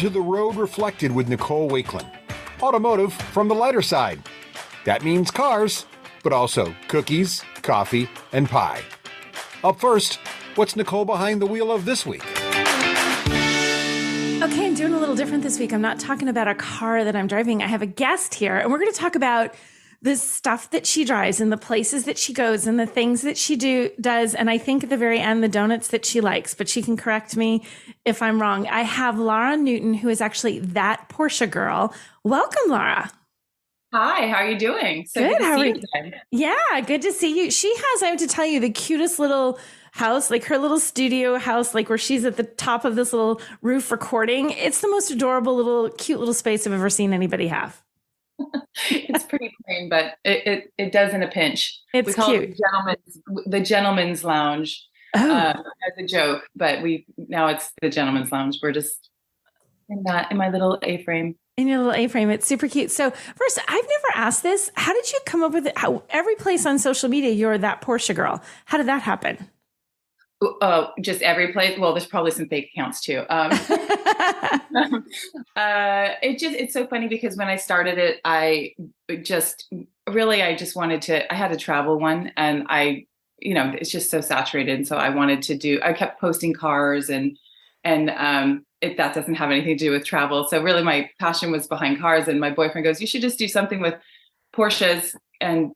to The Road Reflected with Nicole Wakelin. Automotive from the lighter side. That means cars, but also cookies, coffee, and pie. Up first, what's Nicole behind the wheel of this week? Okay, I'm doing a little different this week. I'm not talking about a car that I'm driving. I have a guest here, and we're going to talk about the stuff that she drives and the places that she goes and the things that she does. And I think at the very end, the donuts that she likes, but she can correct me if I'm wrong. I have Lara Newton, who is actually that Porsche girl. Welcome, Lara. Hi, how are you doing? So good. To How see are you you? today. Yeah, good to see you. She has, I have to tell you, the cutest little house, like her little studio house, like where she's at the top of this little roof recording. It's the most adorable little, cute little space I've ever seen anybody have. It's pretty plain, but it does in a pinch. It's we call cute. it the gentleman's lounge as a joke, but now it's the gentleman's lounge. We're just in my little A-frame. In your little A-frame. It's super cute. So first, I've never asked this. How did you come up with it? How every place on social media, you're that Porsche girl. How did that happen? Just every place. Well, there's probably some fake accounts too. It's so funny because when I started it, I just wanted to, I had a travel one and it's just so saturated. And so I kept posting cars and that doesn't have anything to do with travel. So really my passion was behind cars, and my boyfriend goes, you should just do something with Porsches and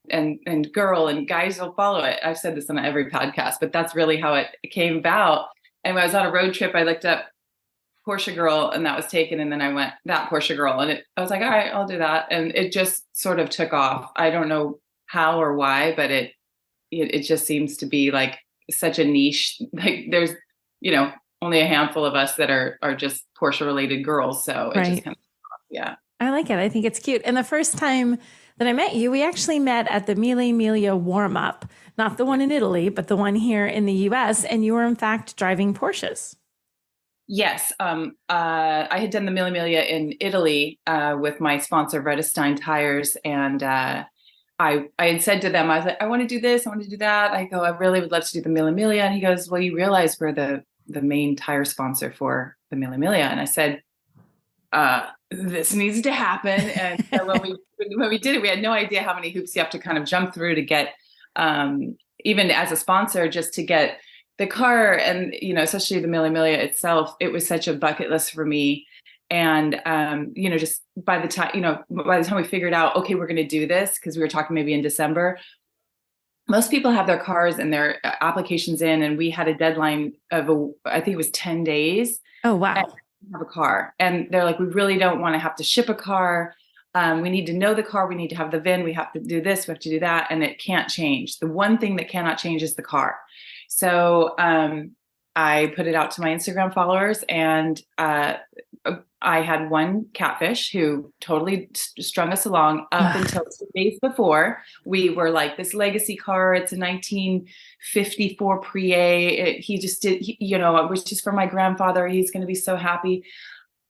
girl, and guys will follow it. I've said this on every podcast, but that's really how it came about. And when I was on a road trip, I looked up Porsche Girl and that was taken. And then I went, that Porsche Girl. And I was like, all right, I'll do that. And it just sort of took off. I don't know how or why, but it just seems to be like such a niche. Like there's, only a handful of us that are just Porsche related girls. So it just kind of, yeah. I like it. I think it's cute. And the first time that I met you, we actually met at the Mille Miglia warm up, not the one in Italy, but the one here in the US. And you were in fact driving Porsches. Yes. I had done the Mille Miglia in Italy with my sponsor, Vredestein Tires. And I had said to them, I was like, I want to do this. I want to do that. I go, I really would love to do the Mille Miglia. And he goes, well, you realize we're the main tire sponsor for the Mille Miglia. And I said, this needs to happen. And so when we did it, we had no idea how many hoops you have to kind of jump through to get, even as a sponsor, just to get the car. And, especially the Mille Miglia itself, it was such a bucket list for me. And, just by the time we figured out, okay, we're going to do this, because we were talking maybe in December, most people have their cars and their applications in, and we had a deadline of I think it was 10 days. Oh, wow. Have a car. And they're like, we really don't want to have to ship a car. We need to know the car. We need to have the VIN. We have to do this. We have to do that. And it can't change. The one thing that cannot change is the car. So I put it out to my Instagram followers, and I had one catfish who totally strung us along up until 2 days before. We were like, this legacy car, it's a 1954 Prie. He just did, it was just for my grandfather. He's going to be so happy.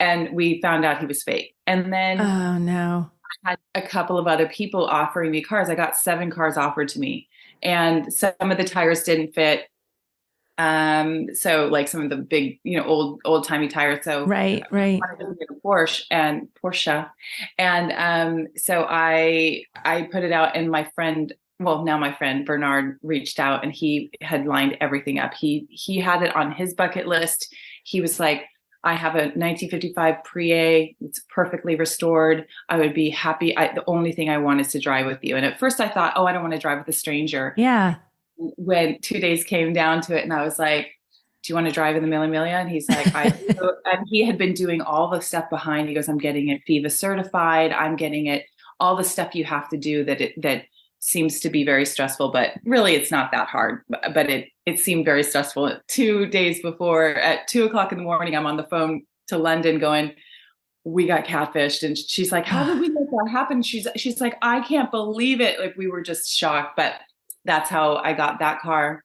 And we found out he was fake. And then oh no, I had a couple of other people offering me cars. I got 7 cars offered to me, and some of the tires didn't fit. So like some of the big, old timey tires. So right. I wanted to get a Porsche. And so I put it out, and my friend Bernard reached out, and he had lined everything up. He had it on his bucket list. He was like, I have a 1955 Prie. It's perfectly restored. I would be happy. The only thing I want is to drive with you. And at first I thought, oh, I don't want to drive with a stranger. Yeah. When 2 days came down to it, and I was like, do you want to drive in the Mille Miglia? And he's like, I do. And he had been doing all the stuff behind. He goes, I'm getting it FIVA certified. I'm getting it, all the stuff you have to do that seems to be very stressful, but really it's not that hard. But it seemed very stressful. 2 days before, at 2:00 in the morning, I'm on the phone to London going, we got catfished. And she's like, how did we make that happen? She's like, I can't believe it. Like, we were just shocked, but that's how I got that car.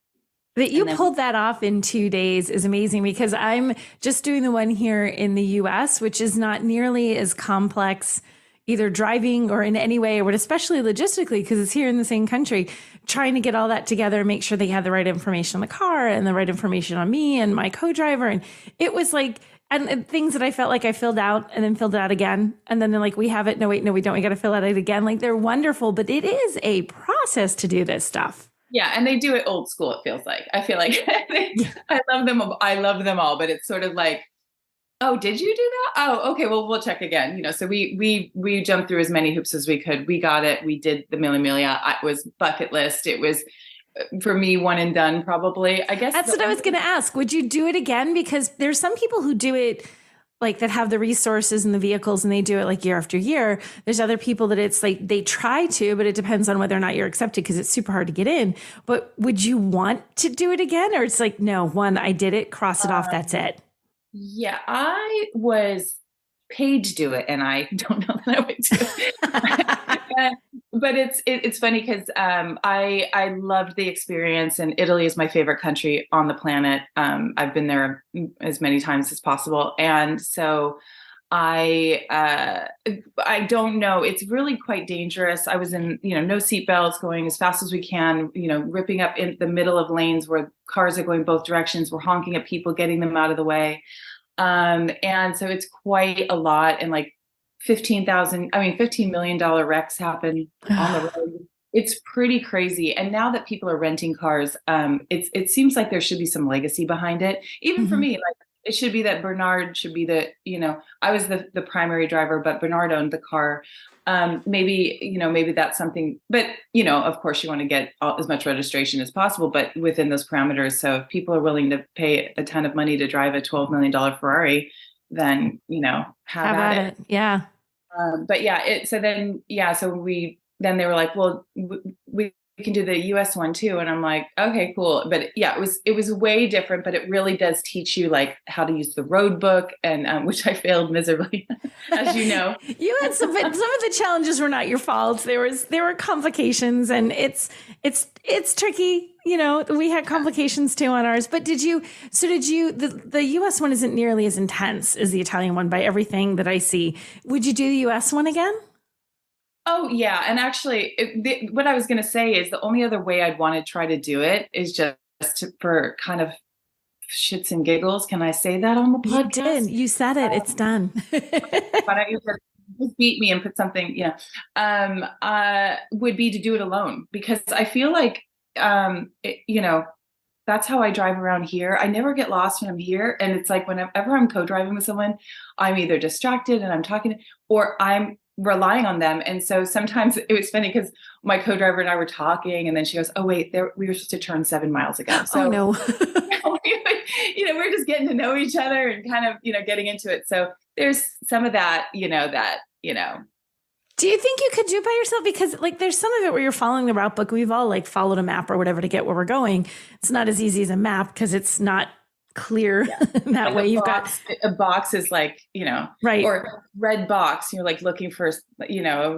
That you pulled that off in 2 days is amazing, because I'm just doing the one here in the US, which is not nearly as complex, either driving or in any way, but especially logistically, because it's here in the same country, trying to get all that together, make sure they had the right information on the car and the right information on me and my co-driver. And it was like, and things that I felt like I filled out and then filled it out again. And then they're like, we have it. No, wait, no, we don't. We got to fill out it again. Like they're wonderful, but it is a process to do this stuff. Yeah. And they do it old school. It feels like, I feel like I love them. I love them all, but it's sort of like, oh, did you do that? Oh, okay. Well, we'll check again. You know, so we jumped through as many hoops as we could. We got it. We did the Millemiglia. It was bucket list. It was, for me, one and done, probably. I guess that's what I was going to ask. Would you do it again? Because there's some people who do it like that have the resources and the vehicles and they do it like year after year. There's other people that it's like they try to, but it depends on whether or not you're accepted because it's super hard to get in. But would you want to do it again? Or it's like, no, one, I did it, cross it off, that's it. Yeah, I was paid to do it, and I don't know that I would do it. But it's funny because I loved the experience, and Italy is my favorite country on the planet. I've been there as many times as possible, and so I don't know. It's really quite dangerous. I was in no seatbelts, going as fast as we can, ripping up in the middle of lanes where cars are going both directions. We're honking at people, getting them out of the way. And so it's quite a lot. And like $15 million wrecks happen on the road. It's pretty crazy. And now that people are renting cars, it seems like there should be some legacy behind it. Even for me, like it should be that Bernard should be I was the primary driver, but Bernard owned the car. Maybe that's something, but of course you want to get as much registration as possible, but within those parameters. So if people are willing to pay a ton of money to drive a $12 million Ferrari, then, have at it. Yeah. But yeah, so then they were like, well, we can do the US one too. And I'm like, okay, cool. But yeah, it was way different, but it really does teach you like how to use the road book, and which I failed miserably, as you know. You had some of the challenges were not your fault. There were complications, and it's tricky. We had complications too on ours, but did you, the US one isn't nearly as intense as the Italian one by everything that I see. Would you do the US one again? Oh, yeah. And actually, what I was going to say is the only other way I'd want to try to do it is just for kind of shits and giggles. Can I say that on the podcast? You did. You said it. It's done. Why don't you just beat me and put something, would be to do it alone. Because I feel like, that's how I drive around here. I never get lost when I'm here. And it's like whenever I'm co-driving with someone, I'm either distracted and I'm talking, or I'm relying on them. And so sometimes it was funny because my co-driver and I were talking, and then she goes, oh wait, we were supposed to turn 7 miles ago. So oh, no. We're just getting to know each other and kind of, getting into it. So there's some of that, Do you think you could do it by yourself? Because like there's some of it where you're following the route book. We've all like followed a map or whatever to get where we're going. It's not as easy as a map because it's not clear that like way. You've got a box is like, right. Or red box. You're like looking for, a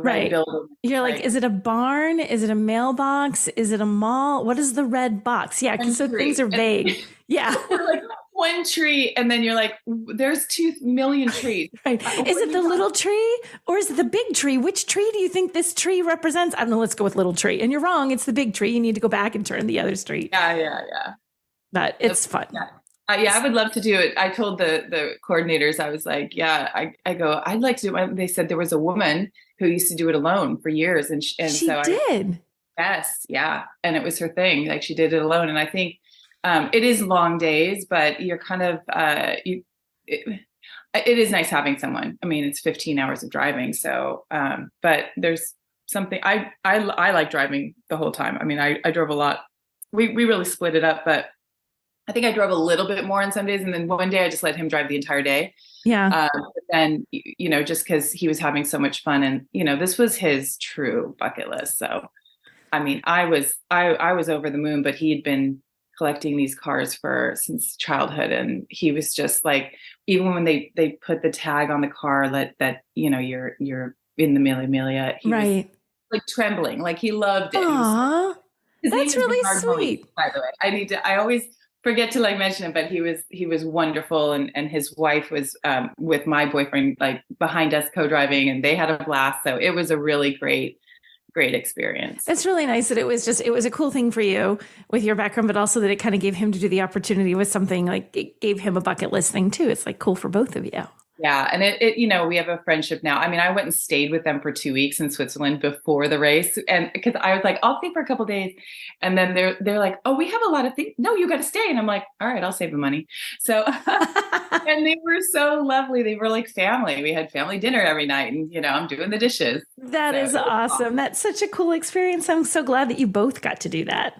red building. You're like, is it a barn? Is it a mailbox? Is it a mall? What is the red box? Yeah. Cause so things are vague. Yeah. Like one tree. And then you're like, there's 2 million trees. Right. Is it the little tree or is it the big tree? Which tree do you think this tree represents? I don't know. Let's go with little tree. And you're wrong. It's the big tree. You need to go back and turn the other street. Yeah. But it's fun. Yeah. I would love to do it. I told the coordinators, I was like, I go, I'd like to do it. They said there was a woman who used to do it alone for years. And she did. Yes. Yeah. And it was her thing. Like she did it alone. And I think it is long days, but you're kind of, it is nice having someone. I mean, it's 15 hours of driving. So, but there's something, I like driving the whole time. I mean, I drove a lot. We really split it up, but I think I drove a little bit more on some days. And then one day I just let him drive the entire day. Yeah. But then, just because he was having so much fun and, this was his true bucket list. So, I mean, I was over the moon, but he had been collecting these cars since childhood. And he was just like, even when they put the tag on the car that you're in the Millemiglia, he was like trembling, like he loved it. Aww, that's really sweet. By the way, I always forget to mention it, but he was wonderful. And his wife was with my boyfriend, like behind us co-driving, and they had a blast. So it was a really great great experience. It's really nice that it was a cool thing for you with your background, but also that it kind of gave him to do the opportunity with something like it gave him a bucket list thing too. It's like cool for both of you. Yeah. And it, you know, we have a friendship now. I mean, I went and stayed with them for 2 weeks in Switzerland before the race. And because I was like, I'll stay for a couple of days. And then they're like, oh, we have a lot of things. No, you got to stay. And I'm like, all right, I'll save the money. So, and they were so lovely. They were like family. We had family dinner every night and, you know, I'm doing the dishes. That is awesome. That's such a cool experience. I'm so glad that you both got to do that.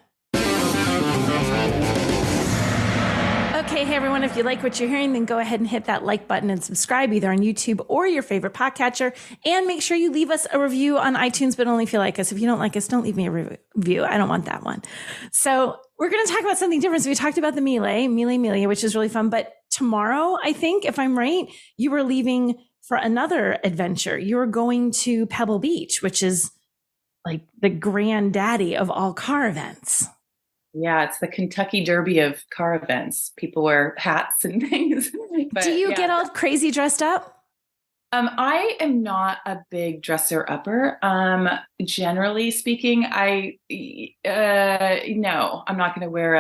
Okay, hey everyone, if you like what you're hearing, then go ahead and hit that like button and subscribe either on YouTube or your favorite podcatcher. And make sure you leave us a review on iTunes, but only if you like us. If you don't like us, don't leave me a review. I don't want that one. So we're going to talk about something different. So we talked about the Millemiglia, which is really fun. But tomorrow, I think, if I'm right, you were leaving for another adventure. You were going to Pebble Beach, which is like the granddaddy of all car events. Yeah, it's the Kentucky Derby of car events. People wear hats and things. But, do you get all crazy dressed up? I am not a big dresser upper. Generally speaking, no, I'm not going to wear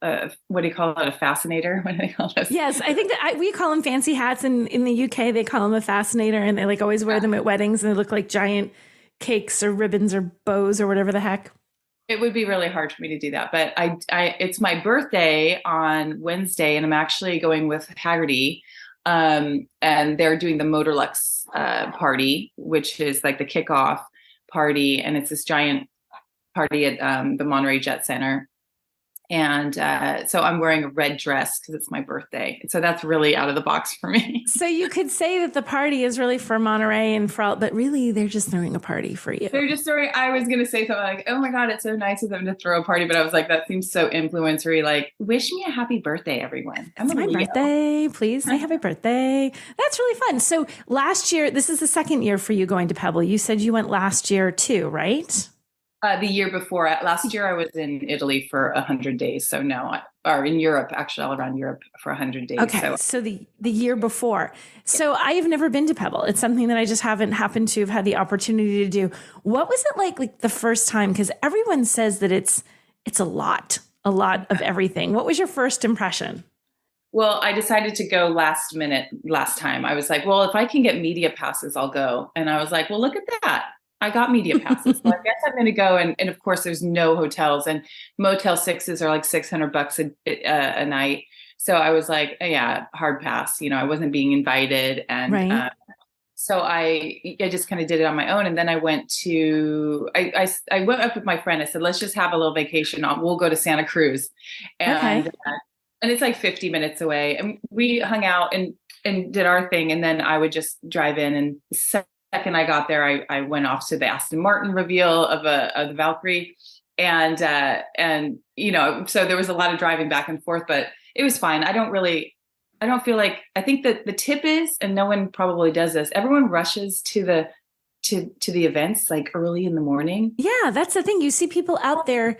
a what do you call it? A fascinator? What do they call this? Yes, I think that we call them fancy hats. In the UK, they call them a fascinator, and they like always wear them at weddings, and they look like giant cakes or ribbons or bows or whatever the heck. It would be really hard for me to do that, but it's my birthday on Wednesday, and I'm actually going with Haggerty, and they're doing the Motorlux party, which is like the kickoff party, and it's this giant party at the Monterey Jet Center. And so I'm wearing a red dress because it's my birthday. So that's really out of the box for me. So you could say that the party is really for Monterey and for all, but really they're just throwing a party for you. They're just throwing, I was going to say something like, oh my God, it's so nice of them to throw a party. But I was like, that seems so influencery. Like, wish me a happy birthday, everyone. It's my birthday. Please say happy birthday. That's really fun. So last year, this is the second year for you going to Pebble. You said you went last year too, right? The year before, last year I was in Italy for 100 days. So no, or in Europe, actually all around Europe for 100 days. Okay, so the year before. So I have never been to Pebble. It's something that I just haven't happened to have had the opportunity to do. What was it like the first time? Because everyone says that it's a lot of everything. What was your first impression? Well, I decided to go last minute last time. I was like, well, if I can get media passes, I'll go. And I was like, well, look at that. I got media passes. So I guess I'm going to go. And of course, there's no hotels, and Motel 6s are like $600 a night. So I was like, yeah, hard pass. You know, I wasn't being invited. And right. So I just kind of did it on my own. And then I went to, I went up with my friend. I said, let's just have a little vacation. We'll go to Santa Cruz. And, and it's like 50 minutes away. And we hung out and did our thing. And then I would just drive in, and second I got there, I went off to the Aston Martin reveal of the Valkyrie, and you know, so there was a lot of driving back and forth, but it was fine. I don't feel like, I think that the tip is, and no one probably does this, everyone rushes to the events like early in the morning. Yeah, that's the thing. You see people out there,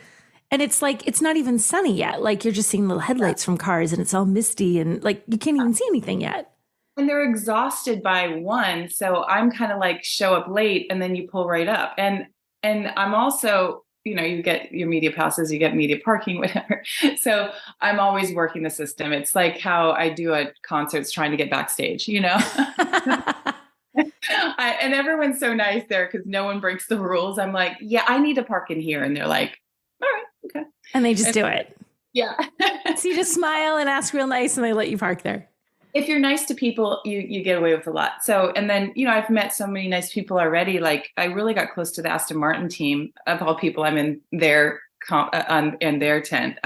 and it's like it's not even sunny yet. Like you're just seeing little headlights from cars, and it's all misty, and like you can't even see anything yet. And they're exhausted by 1. So I'm kind of like show up late and then you pull right up. And I'm also, you know, you get your media passes, you get media parking, whatever. So I'm always working the system. It's like how I do at concerts trying to get backstage, you know? And everyone's so nice there because no one breaks the rules. I'm like, yeah, I need to park in here. And they're like, all right, okay. And they just do it. Yeah. So you just smile and ask real nice and they let you park there. If you're nice to people, you get away with a lot. So, and then, you know, I've met so many nice people already. Like I really got close to the Aston Martin team. Of all people, I'm in their tent.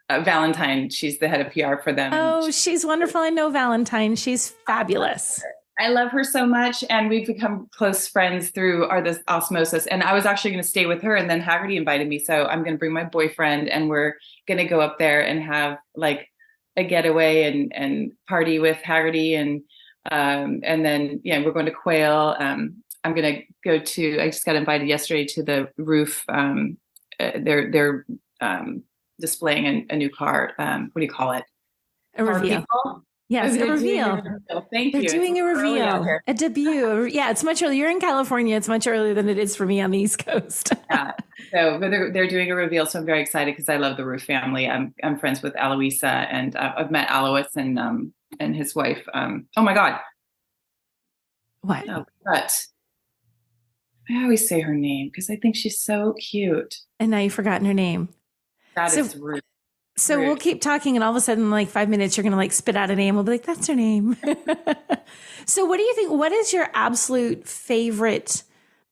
Valentine, she's the head of PR for them. Oh, she's wonderful. I know Valentine. She's fabulous. I love her so much. And we've become close friends through this osmosis. And I was actually going to stay with her. And then Haggerty invited me. So I'm going to bring my boyfriend, and we're going to go up there and have like a getaway and party with Haggerty. And then, yeah, we're going to Quail. I'm going to go to, I just got invited yesterday to the roof. They're displaying a new car. What do you call it? A reveal. Yes, a They're doing reveal. reveal. Thank They're you. doing a Early out reveal, here. a debut. Yeah, it's much earlier. You're in California. It's much earlier than it is for me on the East Coast. Yeah. So, but they're doing a reveal, so I'm very excited because I love the Roof family. I'm friends with Aloisa, and I've met Alois and his wife. Oh my God. What? Oh, but I always say her name because I think she's so cute. And now you've forgotten her name. That So, is rude. so we'll keep talking, and all of a sudden, in like 5 minutes, you're going to like spit out a name. We'll be like, that's her name. So what do you think? What is your absolute favorite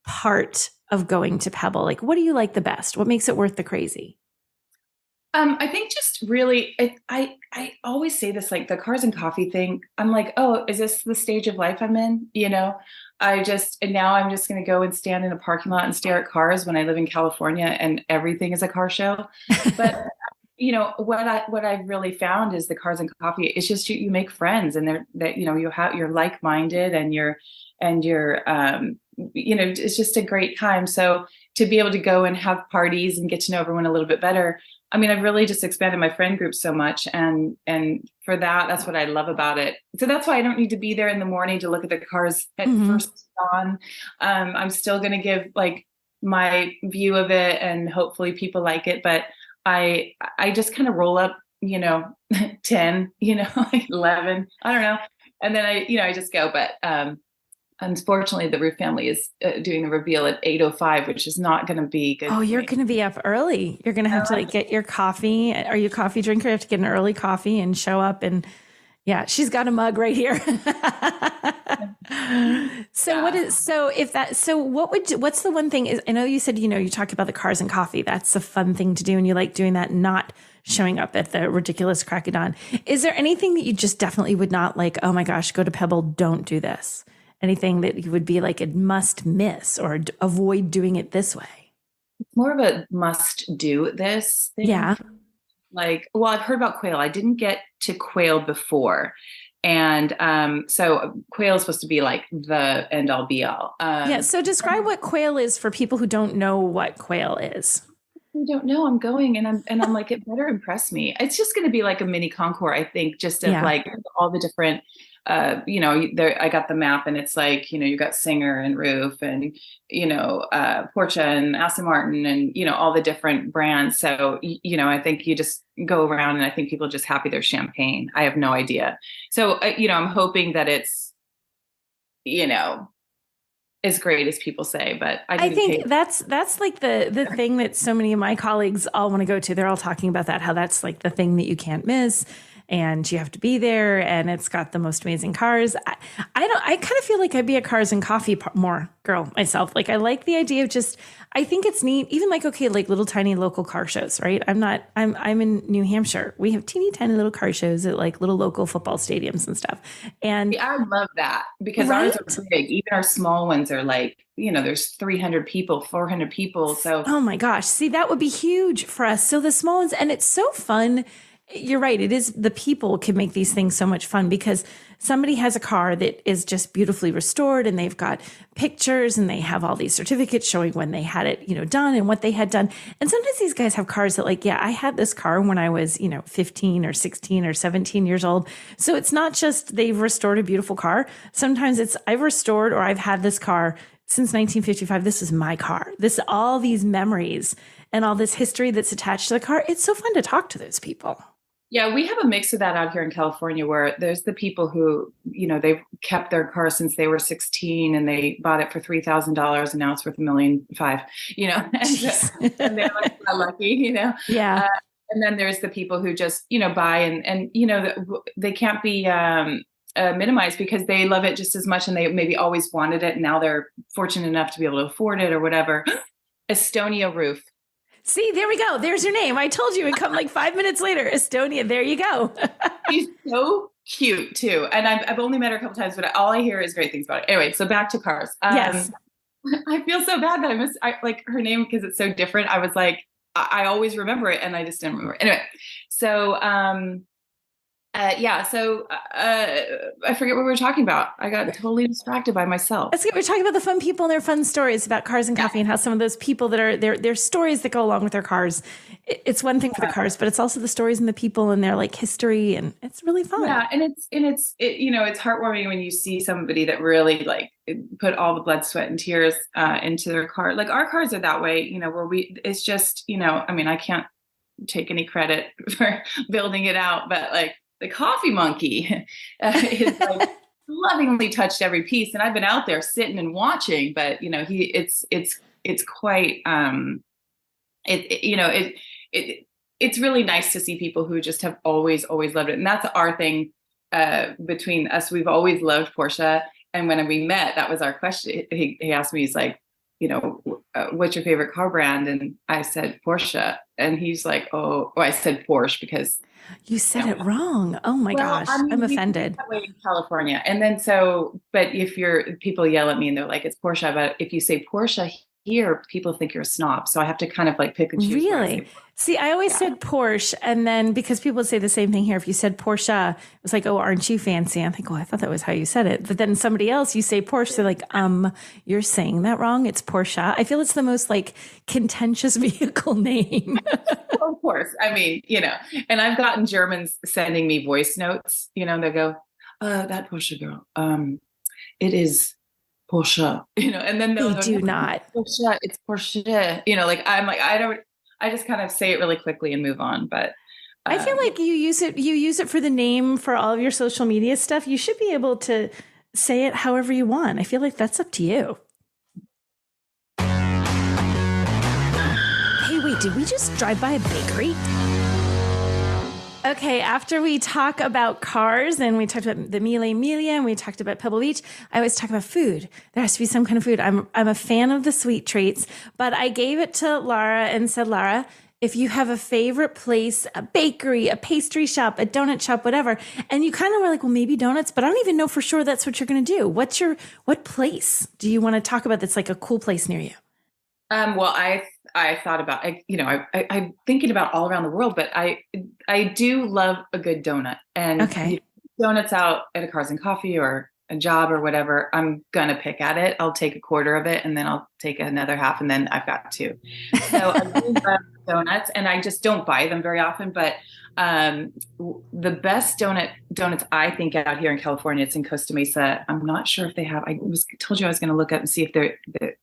part of going to Pebble? Like, what do you like the best? What makes it worth the crazy? I think just really, I always say this, like the cars and coffee thing. I'm like, oh, is this the stage of life I'm in? And now I'm just going to go and stand in a parking lot and stare at cars when I live in California and everything is a car show. But what I've really found is the cars and coffee. It's just you make friends, and you're like-minded, and it's just a great time. So to be able to go and have parties and get to know everyone a little bit better. I mean, I've really just expanded my friend group so much, and for that's what I love about it. So that's why I don't need to be there in the morning to look at the cars at first dawn. I'm still going to give like my view of it, and hopefully people like it. But I just kind of roll up, 10, like 11, I don't know, and then I just go. But unfortunately, the Roof family is doing the reveal at 8:05, which is not going to be good. Oh, you're going to be up early. You're going to have to like get your coffee. Are you a coffee drinker? You have to get an early coffee and show up. And yeah, she's got a mug right here. What's the one thing is, I know you said, you talk about the cars and coffee. That's a fun thing to do. And you like doing that, not showing up at the ridiculous crack of dawn. Is there anything that you just definitely would not like? Oh my gosh, go to Pebble. Don't do this. Anything that you would be like, it must miss or avoid doing it this way? It's more of a must do this thing. Yeah. Like, well, I've heard about quail. I didn't get to quail before. And so quail is supposed to be like the end all be all. So describe what quail is for people who don't know what quail is. I don't know. I'm going and I'm like, it better impress me. It's just going to be like a mini concours, I think, just of like all the different I got the map, and it's like, you got Singer and Roof and, Porsche and Aston Martin and, all the different brands. So, I think you just go around, and I think people are just happy there's champagne. I have no idea. So, I'm hoping that it's, as great as people say, but I think that's like the thing that so many of my colleagues all want to go to. They're all talking about that, how that's like the thing that you can't miss. And you have to be there, and it's got the most amazing cars. I kind of feel like I'd be a cars and coffee more girl myself. Like, I like the idea of I think it's neat. Even like, okay, like little tiny local car shows, right? I'm in New Hampshire. We have teeny tiny little car shows at like little local football stadiums and stuff. And I love that because ours are big. Even our small ones are like, there's 300 people, 400 people. So, oh my gosh, see, that would be huge for us. So the small ones, and it's so fun. You're right. It is, the people can make these things so much fun because somebody has a car that is just beautifully restored, and they've got pictures, and they have all these certificates showing when they had it, done and what they had done. And sometimes these guys have cars that like, yeah, I had this car when I was, 15 or 16 or 17 years old. So it's not just they've restored a beautiful car. Sometimes it's I've restored, or I've had this car since 1955. This is my car. All these memories and all this history that's attached to the car. It's so fun to talk to those people. Yeah, we have a mix of that out here in California, where there's the people who, they've kept their car since they were 16 and they bought it for $3,000 and now it's worth $1.5 million, and they're like lucky, Yeah. And then there's the people who just, buy and they can't be minimized because they love it just as much, and they maybe always wanted it, and now they're fortunate enough to be able to afford it or whatever. Estonia Roof. See, there we go. There's your name. I told you it'd come like 5 minutes later. Estonia. There you go. She's so cute too. And I've only met her a couple times, but all I hear is great things about it. Anyway, so back to cars. Yes. I feel so bad that I like her name because it's so different. I was like, I always remember it, and I just didn't remember. Anyway, so I forget what we were talking about. I got totally distracted by myself. We're talking about the fun people and their fun stories about cars and coffee, and how some of those people that are their stories that go along with their cars. It's one thing for the cars, but it's also the stories and the people and their like history, and it's really fun. Yeah, and it's heartwarming when you see somebody that really like put all the blood, sweat, and tears into their car. Like our cars are that way, where it's just, I mean, I can't take any credit for building it out, but like the coffee monkey is like lovingly touched every piece, and I've been out there sitting and watching. But it's quite it's really nice to see people who just have always loved it, and that's our thing between us. We've always loved Porsche, and when we met, that was our question. He asked me, he's like, what's your favorite car brand? And I said Porsche, and he's like, I said Porsche because you said it wrong. Oh my gosh, I mean, I'm offended. That way in California, and then but if people yell at me and they're like, it's Porsche, but if you say Porsche here, people think you're a snob. So I have to kind of like pick and choose. Really? See, I always said Porsche, and then because people would say the same thing here, if you said Porsche, it was like, oh, aren't you fancy? I think, I thought that was how you said it. But then somebody else, you say Porsche, they're like, you're saying that wrong. It's Porsche. I feel it's the most like contentious vehicle name. Of course. I mean, and I've gotten Germans sending me voice notes, they go, that Porsche girl, it is Porsche, and then they do not. Porsche, it's Porsche, I'm like, I just kind of say it really quickly and move on. But I feel like you use it for the name for all of your social media stuff. You should be able to say it however you want. I feel like that's up to you. Hey, wait, did we just drive by a bakery? Okay, after we talk about cars and we talked about the Mille Miglia and we talked about Pebble Beach, I always talk about food. There has to be some kind of food. I'm a fan of the sweet treats, but I gave it to Lara and said, Lara, if you have a favorite place, a bakery, a pastry shop, a donut shop, whatever, and you kind of were like, well, maybe donuts, but I don't even know for sure that's what you're going to do. What place do you want to talk about that's like a cool place near you? Well, I thought about, I'm thinking about all around the world, but I do love a good donut, and donuts out at a Cars and Coffee or a job or whatever, I'm going to pick at it. I'll take a quarter of it and then I'll take another half and then I've got two. So I do love donuts, and I just don't buy them very often, but the best donuts I think out here in California, it's in Costa Mesa. I'm not sure if they have. Told you I was going to look up and see if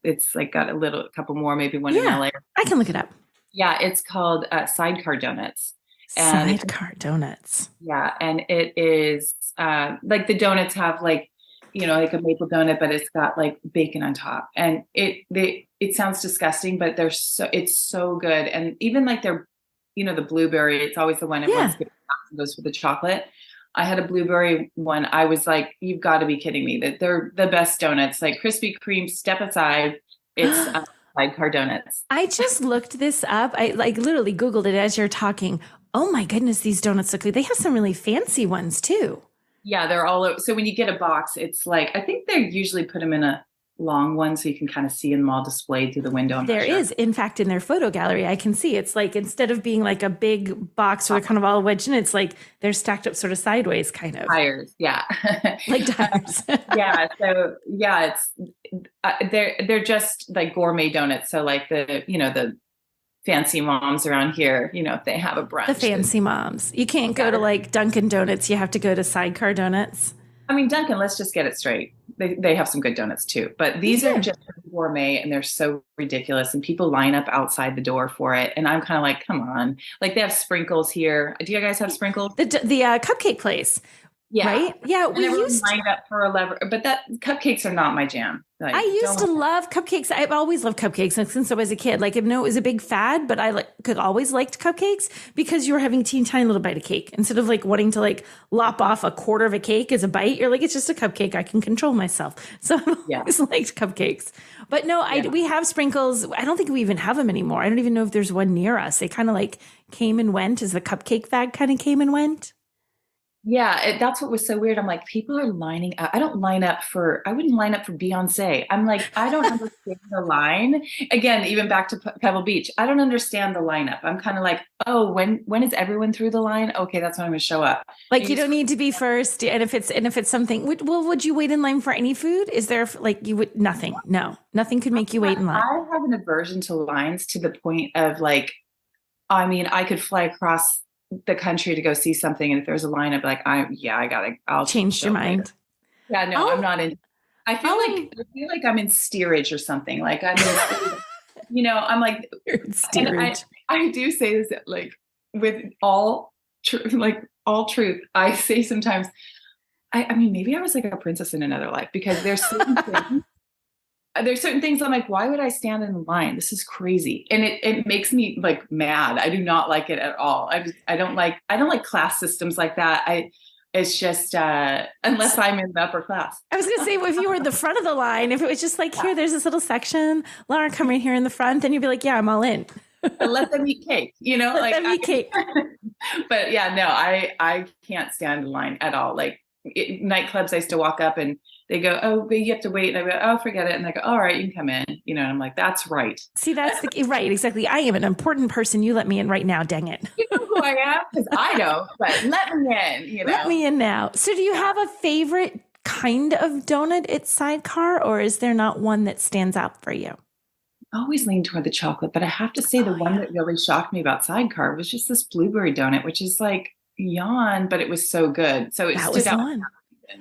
it's like got a couple more, maybe one in LA. I can look it up. Yeah, it's called Sidecar Donuts. Sidecar Donuts. Yeah, and it is like the donuts have like like a maple donut, but it's got like bacon on top, and it sounds disgusting, but it's so good, and even like they're the blueberry, it's always the one everyone's goes for the chocolate. I had a blueberry one. I was like, you've got to be kidding me, that they're the best donuts, like Krispy Kreme, step aside. It's Sidecar Donuts. I just looked this up. I like literally Googled it as you're talking. Oh my goodness, these donuts look good. They have some really fancy ones too. Yeah, they're all, so when you get a box, it's like, I think they usually put them in a long one so you can kind of see them all displayed through the window. There is, in fact, in their photo gallery, I can see it's like, instead of being like a big box where they're kind of all wedged in, it's like they're stacked up sort of sideways kind of. Tires, yeah. Like tires. Yeah, so yeah, it's, they're just like gourmet donuts. So like the fancy moms around here, if they have a brunch. The fancy moms. You can't go to like Dunkin' Donuts. You have to go to Sidecar Donuts. I mean, Dunkin', let's just get it straight. They have some good donuts too, but these are just gourmet and they're so ridiculous, and people line up outside the door for it. And I'm kind of like, come on. Like they have sprinkles here. Do you guys have sprinkles? The cupcake place. Yeah. Right? Yeah. We used lined up for a lever, but cupcakes are not my jam. Like, I used to love cupcakes. I've always loved cupcakes since I was a kid. Like, it was a big fad, but I always liked cupcakes because you were having a teeny tiny little bite of cake instead of like wanting to like lop off a quarter of a cake as a bite. You're like, it's just a cupcake. I can control myself. So I've always liked cupcakes. But no, we have sprinkles. I don't think we even have them anymore. I don't even know if there's one near us. They kind of like came and went as the cupcake fad kind of came and went. Yeah, that's what was so weird. I'm like, people are lining up. I wouldn't line up for Beyonce. I'm like, I don't understand the line. Again, even back to Pebble Beach, I don't understand the lineup. I'm kind of like, oh, when is everyone through the line? Okay, that's when I'm gonna show up. Like you don't need to be first. And if it's something, would you wait in line for any food? Is there like you would nothing? No, nothing could make you wait in line. I have an aversion to lines to the point of like, I mean, I could fly across the country to go see something, and if there's a line, I'd be like, I'll Changed your mind. Yeah, no, I'm not in. I feel like I'm in steerage or something. Like I'm in, I'm like steerage. I do say this like with all truth. I say sometimes, I mean, maybe I was like a princess in another life, because there's certain things I'm like, why would I stand in line? This is crazy. And it makes me like mad. I do not like it at all. I don't like class systems like that. It's just, unless I'm in the upper class. I was going to say, if you were in the front of the line, if it was just like, here, there's this little section, Lara, come right here in the front, then you'd be like, yeah, I'm all in. Let them eat cake, Let them eat cake. But yeah, no, I can't stand in line at all. Like nightclubs, I used to walk up and they go, oh, but you have to wait. And I go, oh, forget it. And they go, all right, you can come in. And I'm like, that's right. See, that's right. Exactly. I am an important person. You let me in right now. Dang it. You know who I am? Because I don't, but let me in, Let me in now. So do you have a favorite kind of donut at Sidecar, or is there not one that stands out for you? I always lean toward the chocolate, but I have to say the one that really shocked me about Sidecar was just this blueberry donut, which is like yawn, but it was so good. So it stood out. One.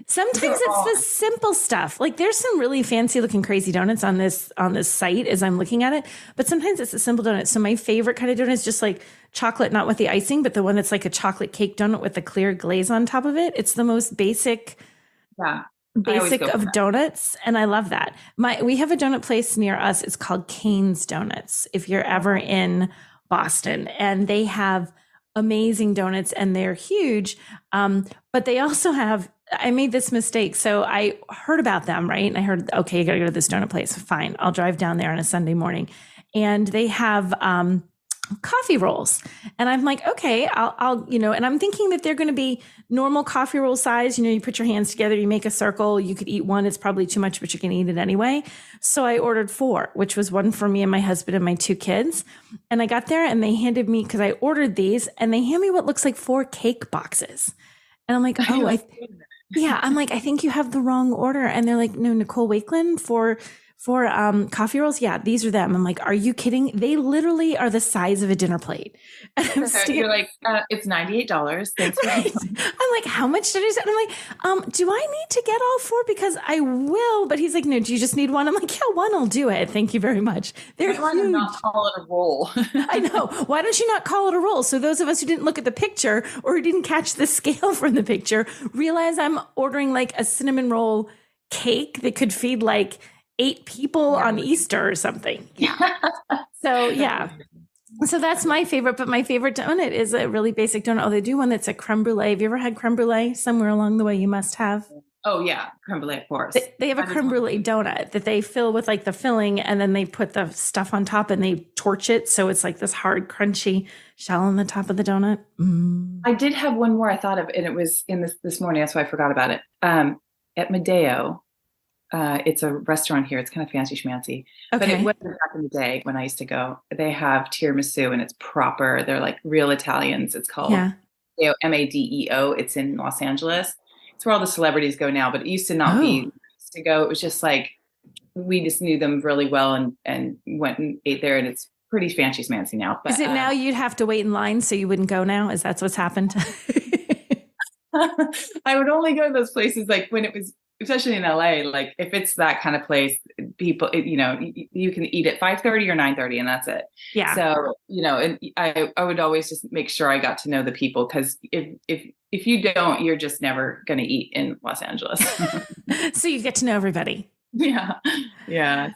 Sometimes it's the simple stuff. Like there's some really fancy looking crazy donuts on this site as I'm looking at it, but sometimes it's a simple donut. So my favorite kind of donut is just like chocolate, not with the icing, but the one that's like a chocolate cake donut with the clear glaze on top of it. It's the most basic of donuts, and I love that. We have a donut place near us. It's called Cane's Donuts. If you're ever in Boston, and they have amazing donuts, and they're huge. But they also have. I made this mistake. So I heard about them, right? And I heard, okay, you got to go to this donut place. Fine. I'll drive down there on a Sunday morning. And they have coffee rolls. And I'm like, okay, I'll and I'm thinking that they're going to be normal coffee roll size. You put your hands together, you make a circle, you could eat one. It's probably too much, but you can eat it anyway. So I ordered 4, which was one for me and my husband and my 2 kids. And I got there and they handed me, because I ordered these, and they hand me what looks like 4 cake boxes. And I'm like, oh, I'm like, I think you have the wrong order. And they're like, no, Nicole Wakeland for coffee rolls. Yeah, these are them. I'm like, are you kidding? They literally are the size of a dinner plate. And you're like, it's $98. Thanks for I'm like, how much did I say? I'm like, do I need to get all 4? Because I will. But he's like, no, do you just need one? I'm like, yeah, one will do it. Thank you very much. They're huge. Why do not call it a roll? I know. Why don't you not call it a roll? So those of us who didn't look at the picture or who didn't catch the scale from the picture realize I'm ordering like a cinnamon roll cake that could feed like 8 people on Easter or something. Yeah. So yeah. So that's my favorite, but my favorite donut is a really basic donut. Oh, they do one that's a creme brulee. Have you ever had creme brulee? Somewhere along the way you must have. Oh yeah, creme brulee, of course. They have a creme brulee donut that they fill with like the filling, and then they put the stuff on top and they torch it. So it's like this hard, crunchy shell on the top of the donut. Mm. I did have one more I thought of, and it was in this morning. That's why I forgot about it. At Medeo, it's a restaurant here. It's kind of fancy schmancy, but it wasn't back in the day when I used to go. They have tiramisu, and it's proper. They're like real Italians. It's called Madeo. It's in Los Angeles. It's where all the celebrities go now, but it used to not be to go. It was just like, we just knew them really well and went and ate there, and it's pretty fancy schmancy now. But is it now you'd have to wait in line so you wouldn't go now? Is that what's happened? I would only go to those places like when it was, especially in LA, like if it's that kind of place, people, you can eat at 5:30 or 9:30 and that's it. Yeah. So, and I would always just make sure I got to know the people, because if you don't, you're just never going to eat in Los Angeles. So you get to know everybody. Yeah. Yeah.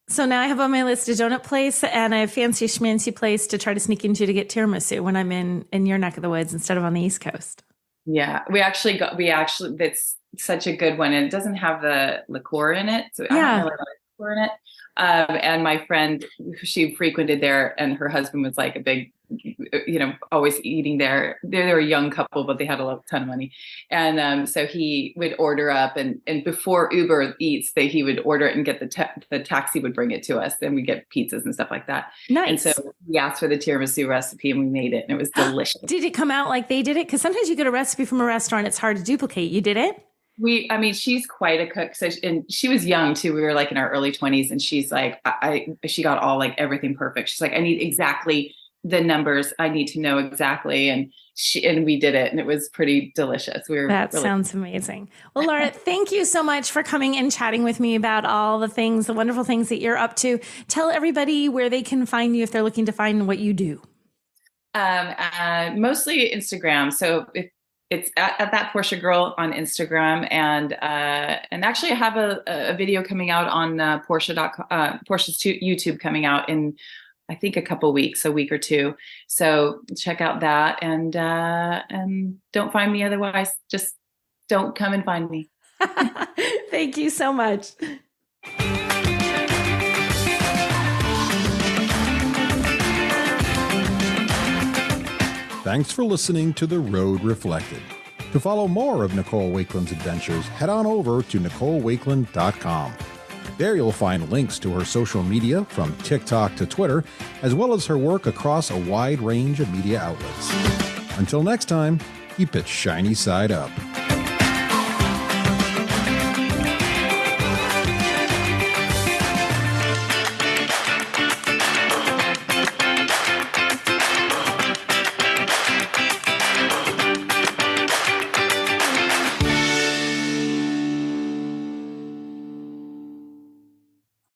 So now I have on my list a donut place and a fancy schmancy place to try to sneak into to get tiramisu when I'm in your neck of the woods instead of on the East Coast. Yeah. That's such a good one. And it doesn't have the liqueur in it. So I don't know were in it. And my friend, she frequented there, and her husband was like a big, always eating there. They were a young couple, but they had a ton of money. And so he would order up, and before Uber Eats, he would order it and get the taxi would bring it to us. Then we get pizzas and stuff like that. Nice. And so we asked for the tiramisu recipe, and we made it, and it was delicious. Did it come out like they did it? Because sometimes you get a recipe from a restaurant, it's hard to duplicate. You did it? She's quite a cook. So, and she was young too. We were like in our early 20s, and she's like, she got all like everything perfect. She's like, I need exactly the numbers. I need to know exactly. And we did it, and it was pretty delicious. That sounds amazing. Well, Lara, thank you so much for coming and chatting with me about all the wonderful things that you're up to. Tell everybody where they can find you if they're looking to find what you do. Mostly Instagram. So it's at that Porsche Girl on Instagram, and actually I have a video coming out on Porsche's YouTube coming out in I think a week or two. So check out that, and don't find me otherwise. Just don't come and find me. Thank you so much. Thanks for listening to The Road Reflected. To follow more of Nicole Wakeland's adventures, head on over to NicoleWakeland.com. There you'll find links to her social media from TikTok to Twitter, as well as her work across a wide range of media outlets. Until next time, keep it shiny side up.